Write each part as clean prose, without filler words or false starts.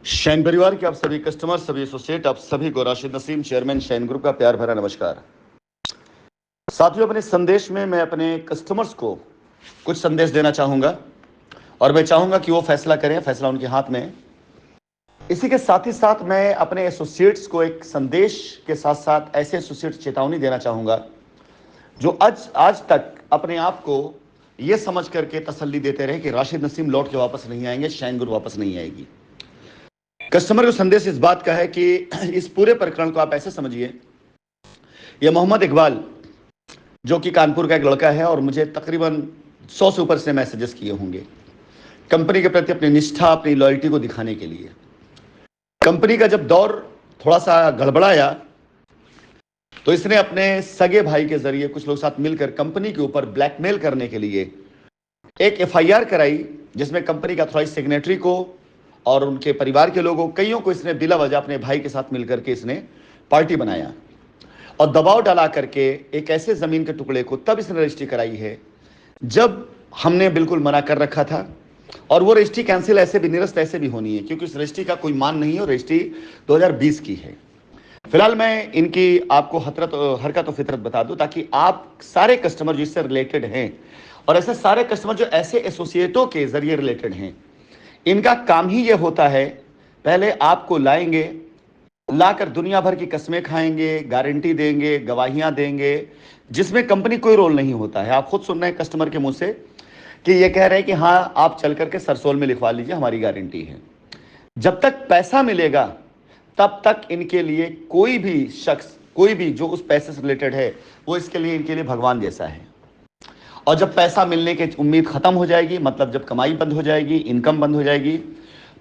शैन परिवार के आप सभी कस्टमर, सभी एसोसिएट, आप सभी को राशिद नसीम, चेयरमैन शैन ग्रुप का प्यार भरा नमस्कार। साथियों, अपने संदेश में मैं अपने कस्टमर्स को कुछ संदेश देना चाहूंगा और मैं चाहूंगा कि वो फैसला करें, फैसला उनके हाथ में है। इसी के साथ ही साथ मैं अपने एसोसिएट्स को एक संदेश के साथ साथ ऐसे एसोसिएट्स चेतावनी देना चाहूंगा जो आज तक अपने आप को ये समझ करके तसल्ली देते रहे कि राशिद नसीम लौट के वापस नहीं आएंगे, शैन ग्रुप वापस नहीं आएगी। कस्टमर को संदेश इस बात का है कि इस पूरे प्रकरण को आप ऐसे समझिए, यह मोहम्मद इकबाल जो कि कानपुर का एक लड़का है और मुझे तकरीबन 100 से ऊपर से मैसेजेस किए होंगे कंपनी के प्रति अपनी निष्ठा, अपनी लॉयल्टी को दिखाने के लिए। कंपनी का जब दौर थोड़ा सा गड़बड़ाया तो इसने अपने सगे भाई के जरिए कुछ लोग साथ मिलकर कंपनी के ऊपर ब्लैकमेल करने के लिए एक एफआईआर कराई, जिसमें कंपनी का अथॉराइज सिग्नेटरी को और उनके परिवार के लोगों कईयों को इसने बिला वजह अपने भाई के साथ मिलकर के इसने पार्टी बनाया और दबाव डाला करके एक ऐसे जमीन के टुकड़े को तब इसने रजिस्ट्री कराई है जब हमने बिल्कुल मना कर रखा था। और वो रजिस्ट्री कैंसिल ऐसे भी, निरस्त ऐसे भी होनी है क्योंकि उस रजिस्ट्री का कोई मान नहीं है और रजिस्ट्री 2020 की है। फिलहाल मैं इनकी आपको हरकत और फितरत बता दूं ताकि आप सारे कस्टमर जो इससे रिलेटेड हैं और ऐसे सारे कस्टमर जो ऐसे एसोसिएटों के जरिए रिलेटेड हैं, इनका काम ही ये होता है, पहले आपको लाएंगे, लाकर दुनिया भर की कस्में खाएंगे, गारंटी देंगे, गवाहियां देंगे, जिसमें कंपनी कोई रोल नहीं होता है। आप खुद सुन रहे हैं कस्टमर के मुंह से कि ये कह रहे हैं कि हाँ आप चल करके सरसोल में लिखवा लीजिए, हमारी गारंटी है। जब तक पैसा मिलेगा तब तक इनके लिए कोई भी शख्स, कोई भी जो उस पैसे से रिलेटेड है, वो इनके लिए भगवान जैसा है। और जब पैसा मिलने की उम्मीद खत्म हो जाएगी, मतलब जब कमाई बंद हो जाएगी, इनकम बंद हो जाएगी,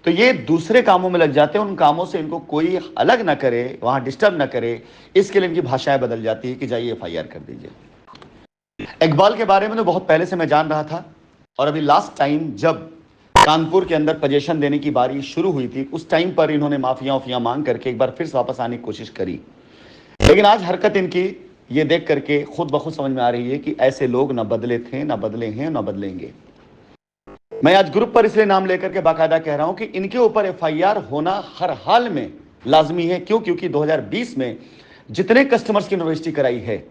तो ये दूसरे कामों में लग जाते हैं। उन कामों से इनको कोई अलग ना करे, वहां डिस्टर्ब ना करे, इसके लिए इनकी भाषाएं बदल जाती है कि जाइए एफआईआर कर दीजिए। इकबाल के बारे में तो बहुत पहले से मैं जान रहा था और अभी लास्ट टाइम जब कानपुर के अंदर पोजीशन देने की बारी शुरू हुई थी, उस टाइम पर इन्होंने माफिया मांग करके एक बार फिर से वापस आने की कोशिश करी। लेकिन आज हरकत इनकी ये देख करके खुद ब खुद समझ में आ रही है कि ऐसे लोग ना बदले थे, ना बदले हैं, ना बदलेंगे। मैं आज ग्रुप पर इसलिए नाम लेकर के बाकायदा कह रहा हूं कि इनके ऊपर एफआईआर होना हर हाल में लाजमी है। क्यों? क्योंकि 2020 में जितने कस्टमर्स की रजिस्ट्री कराई है,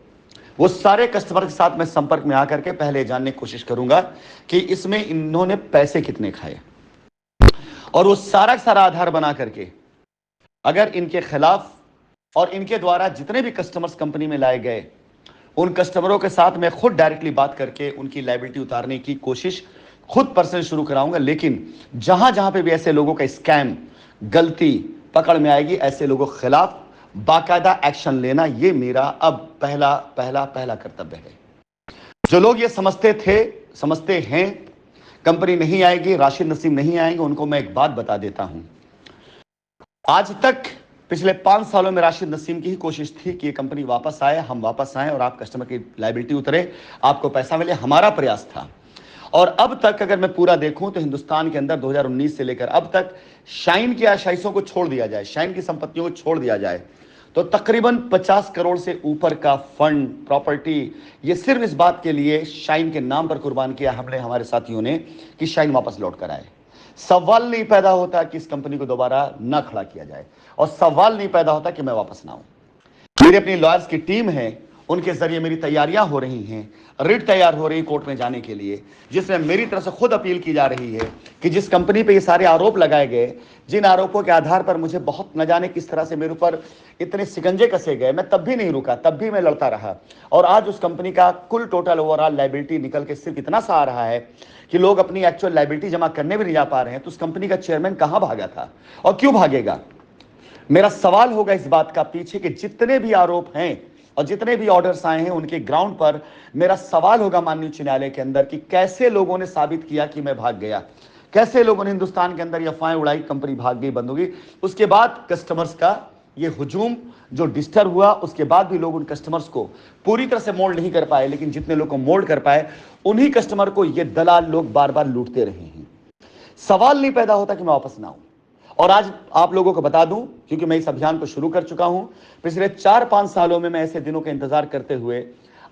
वो सारे कस्टमर के साथ मैं संपर्क में आकर के पहले जानने की कोशिश करूंगा कि इसमें इन्होंने पैसे कितने खाए, और वो सारा आधार बना करके अगर इनके खिलाफ और इनके द्वारा जितने भी कस्टमर्स कंपनी में लाए गए, उन कस्टमरों के साथ मैं खुद डायरेक्टली बात करके उनकी लायबिलिटी उतारने की कोशिश खुद पर्सनल शुरू कराऊंगा। लेकिन जहां जहां पे भी ऐसे लोगों का स्कैम, गलती पकड़ में आएगी, ऐसे लोगों के खिलाफ बाकायदा एक्शन लेना, ये मेरा अब पहला कर्तव्य है। जो लोग ये समझते हैं कंपनी नहीं आएगी, राशिद नसीम नहीं आएंगे, उनको मैं एक बात बता देता हूं। आज तक पिछले 5 सालों में राशिद नसीम की ही कोशिश थी कि ये कंपनी वापस आए, हम वापस आए और आप कस्टमर की लायबिलिटी उतरे, आपको पैसा मिले, हमारा प्रयास था। और अब तक अगर मैं पूरा देखूं तो हिंदुस्तान के अंदर 2019 से लेकर अब तक शाइन की आशाइशों को छोड़ दिया जाए, शाइन की संपत्तियों को छोड़ दिया जाए, तो तकरीबन 50 करोड़ से ऊपर का फंड, प्रॉपर्टी, ये सिर्फ इस बात के लिए शाइन के नाम पर कुर्बान किया हमने, हमारे साथियों ने, कि शाइन वापस लौट कर आए। सवाल नहीं पैदा होता कि इस कंपनी को दोबारा ना खड़ा किया जाए, और सवाल नहीं पैदा होता कि मैं वापस ना आऊं। मेरी अपनी लॉयर्स की टीम है, उनके जरिए मेरी तैयारियां हो रही हैं, रिट तैयार हो रही कोर्ट में जाने के लिए, जिसमें मेरी तरफ से खुद अपील की जा रही है कि जिस कंपनी पे ये सारे आरोप लगाए गए, जिन आरोपों के आधार पर मुझे बहुत न जाने किस तरह से मेरे ऊपर इतने शिकंजे कसे गए, मैं तब भी नहीं रुका, तब भी मैं लड़ता रहा। और आज उस कंपनी का कुल टोटल ओवरऑल लायबिलिटी निकल के सिर्फ इतना सा आ रहा है कि लोग अपनी एक्चुअल लायबिलिटी जमा करने भी नहीं जा पा रहे हैं। तो उस कंपनी का चेयरमैन कहां भागा था और क्यों भागेगा? मेरा सवाल होगा इस बात का पीछे कि जितने भी आरोप हैं और जितने भी ऑर्डर्स आए हैं, उनके ग्राउंड पर मेरा सवाल होगा माननीय उच्च न्यायालय के अंदर कि कैसे लोगों ने साबित किया कि मैं भाग गया, कैसे लोगों ने हिंदुस्तान के अंदर ये अफवाहें उड़ाई, कंपनी भाग गई, बंद होगी। उसके बाद कस्टमर्स का ये हुजूम जो डिस्टर्ब हुआ, उसके बाद भी लोग उन कस्टमर्स को पूरी तरह से मोल्ड नहीं कर पाए, लेकिन जितने लोग को मोल्ड कर पाए, उन्हीं कस्टमर को ये दलाल लोग बार बार लूटते रहे हैं। सवाल नहीं पैदा होता कि मैं वापस ना आऊं। और आज आप लोगों को बता दूं, क्योंकि मैं इस अभियान को शुरू कर चुका हूं, पिछले 4-5 सालों में मैं ऐसे दिनों का इंतजार करते हुए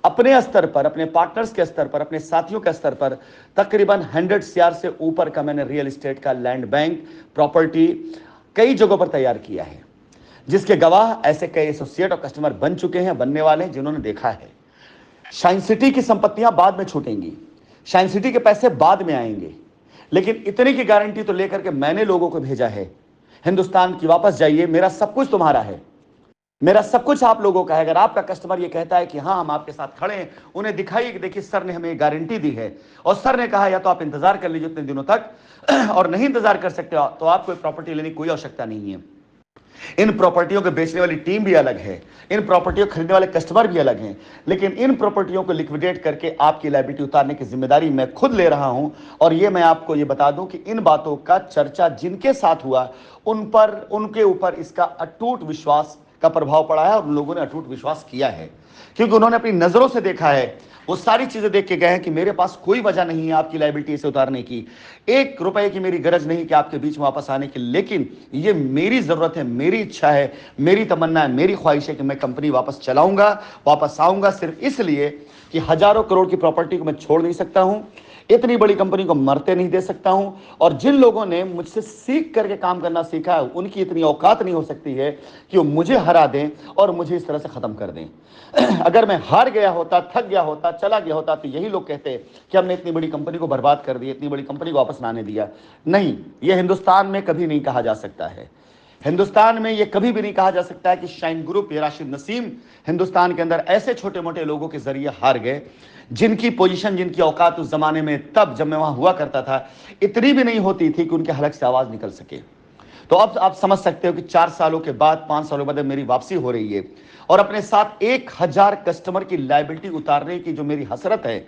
अपने स्तर पर, अपने पार्टनर्स के स्तर पर, अपने साथियों के स्तर पर तकरीबन 100 CR से ऊपर का मैंने रियल एस्टेट का लैंड बैंक, प्रॉपर्टी कई जगहों पर तैयार किया है, जिसके गवाह ऐसे कई एसोसिएट और कस्टमर बन चुके हैं, बनने वाले हैं, जिन्होंने देखा है। शाइन सिटी की संपत्तियां बाद में छूटेंगी, शाइन सिटी के पैसे बाद में आएंगे, लेकिन इतने की गारंटी तो लेकर के मैंने लोगों को भेजा है, हिंदुस्तान की वापस जाइए, मेरा सब कुछ तुम्हारा है, मेरा सब कुछ आप लोगों का है। अगर आपका कस्टमर ये कहता है कि हाँ हम आपके साथ खड़े हैं, उन्हें दिखाइए कि देखिए सर ने हमें गारंटी दी है, और सर ने कहा या तो आप इंतजार कर लीजिए उतने दिनों तक, और नहीं इंतजार कर सकते तो आपको प्रॉपर्टी लेने की कोई आवश्यकता नहीं है। इन प्रॉपर्टियों को बेचने वाली टीम भी अलग है, इन प्रॉपर्टियों को खरीदने वाले कस्टमर भी अलग हैं, लेकिन इन प्रॉपर्टियों को लिक्विडेट करके आपकी लायबिलिटी उतारने की जिम्मेदारी मैं खुद ले रहा हूं। और ये मैं आपको ये बता दूं कि इन बातों का चर्चा जिनके साथ हुआ उनके ऊपर इसका अटूट विश्वास का प्रभाव पड़ा है, और उन लोगों ने अटूट विश्वास किया है, क्योंकि उन्होंने अपनी नजरों से देखा है, वो सारी चीजें देख के गए हैं कि मेरे पास कोई वजह नहीं है आपकी लायबिलिटी से उतारने की, 1 रुपए की मेरी गरज नहीं कि आपके बीच में वापस आने की, लेकिन ये मेरी जरूरत है, मेरी इच्छा है, मेरी तमन्ना है, मेरी ख्वाहिश है कि मैं कंपनी वापस चलाऊंगा, वापस आऊंगा, सिर्फ इसलिए कि हजारों करोड़ की प्रॉपर्टी को मैं छोड़ नहीं सकता हूं, इतनी बड़ी कंपनी को मरते नहीं दे सकता हूं। और जिन लोगों ने मुझसे सीख करके काम करना सीखा है, उनकी इतनी औकात नहीं हो सकती है कि वो मुझे हरा दें और मुझे इस तरह से खत्म कर दें। अगर मैं हार गया होता, थक गया होता, चला गया होता, तो यही लोग कहते कि हमने इतनी बड़ी कंपनी को बर्बाद कर दिया, इतनी बड़ी कंपनी को वापस ना आने दिया। नहीं, यह हिंदुस्तान में कभी नहीं कहा जा सकता है। हिंदुस्तान में यह कभी भी नहीं कहा जा सकता है कि शाइन ग्रुप या राशिद नसीम हिंदुस्तान के अंदर ऐसे छोटे मोटे लोगों के जरिए हार गए, जिनकी पोजीशन, जिनकी औकात उस जमाने में, तब जब मैं वहां हुआ करता था, इतनी भी नहीं होती थी कि उनके हलक से आवाज निकल सके। तो अब आप समझ सकते हो कि 4 सालों के बाद, 5 सालों बाद मेरी वापसी हो रही है, और अपने साथ 1000 कस्टमर की लायबिलिटी उतारने की जो मेरी हसरत है,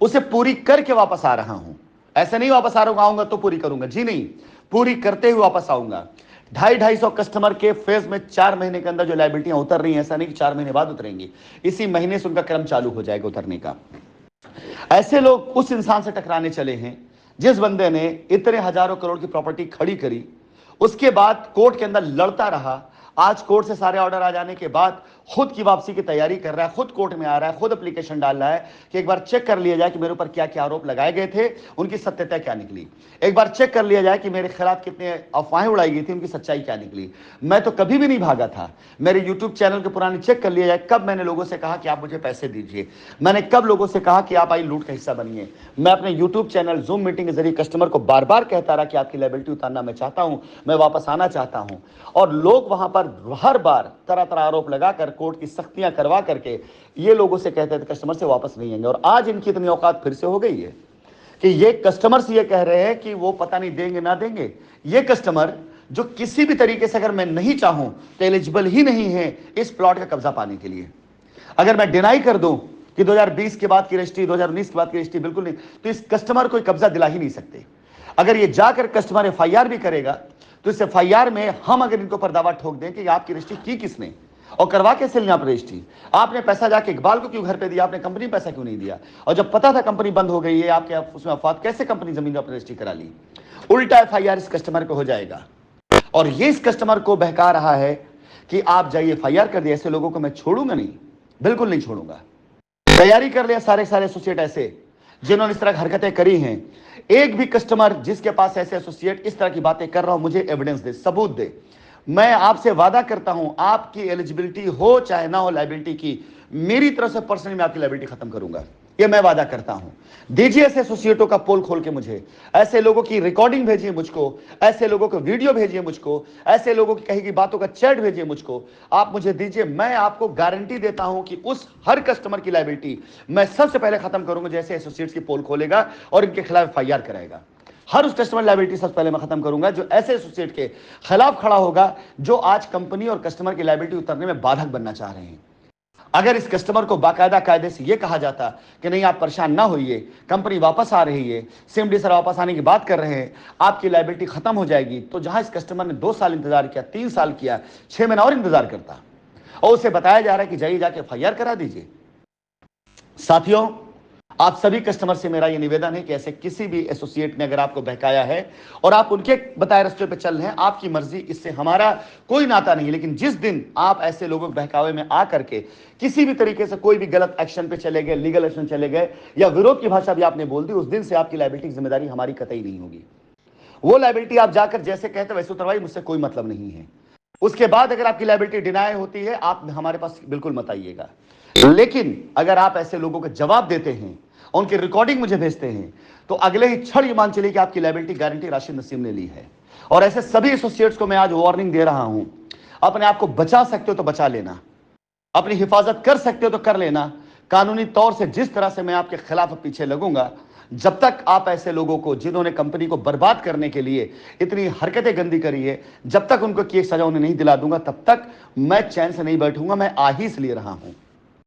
उसे पूरी करके वापस आ रहा हूं। ऐसे नहीं वापस आ रहा आऊंगा तो पूरी करूंगा, जी नहीं, पूरी करते हुए वापस आऊंगा। 250-250 कस्टमर के फेज में 4 महीने के अंदर जो लायबिलिटियां उतर रही हैं, ऐसा नहीं कि 4 महीने बाद उतरेंगी, इसी महीने से उनका क्रम चालू हो जाएगा उतरने का। ऐसे लोग उस इंसान से टकराने चले हैं जिस बंदे ने इतने हजारों करोड़ की प्रॉपर्टी खड़ी करी, उसके बाद कोर्ट के अंदर लड़ता रहा, आज कोर्ट से सारे ऑर्डर आ जाने के बाद खुद की वापसी की तैयारी कर रहा है, खुद कोर्ट में आ रहा है, खुद एप्लीकेशन डाल रहा है कि एक बार चेक कर लिया जाए कि मेरे ऊपर क्या क्या आरोप लगाए गए थे, उनकी सत्यता क्या निकली, एक बार चेक कर लिया जाए कि मेरे खिलाफ कितने अफवाहें उड़ाई गई थी, उनकी सच्चाई क्या निकली। मैं तो कभी भी नहीं भागा था, मेरे यूट्यूब चैनल के पुराने चेक कर लिया जाए, कब मैंने लोगों से कहा कि आप मुझे पैसे दीजिए, मैंने कब लोगों से कहा कि आप आई लूट का हिस्सा बनिए। मैं अपने यूट्यूब चैनल जूम मीटिंग के जरिए कस्टमर को बार बार कहता रहा कि आपकी लायबिलिटी उतारना मैं चाहता हूं, मैं वापस आना चाहता हूं, और लोग वहां पर हर बार तरह तरह आरोप लगाकर, कोर्ट की सख्तियां करवा करके ये लोगों से कहते थे कस्टमर से वापस नहीं आएंगे। और आज इनकी इतनी औकात फिर से हो गई है कि ये कस्टमर से ये कह रहे हैं कि वो पता नहीं देंगे ना देंगे। ये कस्टमर जो किसी भी तरीके से, अगर मैं नहीं चाहूं तो एलिजिबल ही नहीं है इस प्लॉट का कब्जा पाने के लिए। अगर मैं डिनाई कर दूं कि 2020 के बाद की रजिस्ट्री, 2019 के बाद की रजिस्ट्री बिल्कुल नहीं, तो इस कस्टमर को कब्जा दिला ही नहीं सकते। अगर ये जाकर कस्टमर FIR भी करेगा तो इस FIR में हम अगर इनको पर दावा ठोक दें कि आपकी रजिस्ट्री की किसने और करवा कैसे लिया आप रजिस्ट्री, आपने पैसा जाके इकबाल को क्यों घर पे दिया, आपने कंपनी में पैसा क्यों नहीं दिया, और जब पता था कंपनी बंद हो गई है आपके उसमें अफवाद, कैसे कंपनी जमीन पर रजिस्ट्री करा ली। उल्टा FIR इस कस्टमर पे हो जाएगा, और ये इस कस्टमर को बहका रहा है कि आप जाइए FIR कर दिए। ऐसे लोगों को मैं छोड़ूंगा नहीं, बिल्कुल नहीं छोड़ूंगा। तैयारी कर लिया सारे एसोसिएट ऐसे जिन्होंने इस तरह की हरकतें करी हैं। एक भी कस्टमर जिसके पास ऐसे एसोसिएट इस तरह की बातें कर रहा हूं, मुझे एविडेंस दे, सबूत दे। मैं आपसे वादा करता हूं, आपकी एलिजिबिलिटी हो चाहे ना हो लायबिलिटी की, मेरी तरफ से पर्सनली मैं आपकी लायबिलिटी खत्म करूंगा, ये मैं वादा करता हूं। दीजिए ऐसे एसोसिएटों का पोल खोल के मुझे, ऐसे लोगों की रिकॉर्डिंग भेजिए मुझको, ऐसे लोगों को वीडियो भेजिए मुझको, ऐसे लोगों की कही गई बातों का चैट भेजिए मुझको, आप मुझे दीजिए। मैं आपको गारंटी देता हूं कि उस हर कस्टमर की लायबिलिटी मैं सबसे पहले खत्म करूंगा जैसे एसोसिएट्स की पोल खोलेगा और इनके खिलाफ FIR कराएगा। हर उस कस्टमर लायबिलिटी सबसे पहले मैं खत्म करूंगा जो ऐसे एसोसिएट के खिलाफ खड़ा होगा जो आज कंपनी और कस्टमर की लायबिलिटी उतरने में बाधक बनना चाह रहे हैं। अगर इस कस्टमर को बाकायदा कायदे से यह कहा जाता कि नहीं आप परेशान ना होइए, कंपनी वापस आ रही है, CMD सर वापस आने की बात कर रहे हैं, आपकी लायबिलिटी खत्म हो जाएगी, तो जहां इस कस्टमर ने 2 साल इंतजार किया, 3 साल किया, 6 महीना और इंतजार करता, और उसे बताया जा रहा है कि जाइए जाके FIR करा दीजिए। साथियों, आप सभी कस्टमर से मेरा यह निवेदन है कि ऐसे किसी भी एसोसिएट ने अगर आपको बहकाया है और आप उनके बताए रास्ते पे चल रहे हैं, आपकी मर्जी, इससे हमारा कोई नाता नहीं। लेकिन जिस दिन आप ऐसे लोगों के बहकावे में आ करके किसी भी तरीके से कोई भी गलत एक्शन पे चले गए, लीगल एक्शन चले गए, या विरोध की भाषा भी आपने बोल दी, उस दिन से आपकी लायबिलिटी की जिम्मेदारी हमारी कतई नहीं होगी। वो लायबिलिटी आप जाकर जैसे कहते वैसे उतरवाइए, मुझसे कोई मतलब नहीं है। उसके बाद अगर आपकी लायबिलिटी डिनाई होती है, आप हमारे पास बिल्कुल मत आइएगा। लेकिन अगर आप ऐसे लोगों को जवाब देते हैं, उनकी रिकॉर्डिंग मुझे भेजते हैं, तो अगले ही क्षण ये मान चलिए कि आपकी लायबिलिटी गारंटी राशिद नसीम ने ली है। और ऐसे सभी एसोसिएट्स को मैं आज वार्निंग दे रहा हूं, अपने आप को बचा सकते हो तो बचा लेना, अपनी हिफाजत कर सकते हो तो कर लेना। कानूनी तौर से जिस तरह से मैं आपके खिलाफ पीछे लगूंगा, जब तक आप ऐसे लोगों को जिन्होंने कंपनी को बर्बाद करने के लिए इतनी हरकतें गंदी करी है, जब तक उनको की सजा उन्हें नहीं दिला दूंगा, तब तक मैं चैन से नहीं बैठूंगा। मैं आ ही इसलिए रहा हूं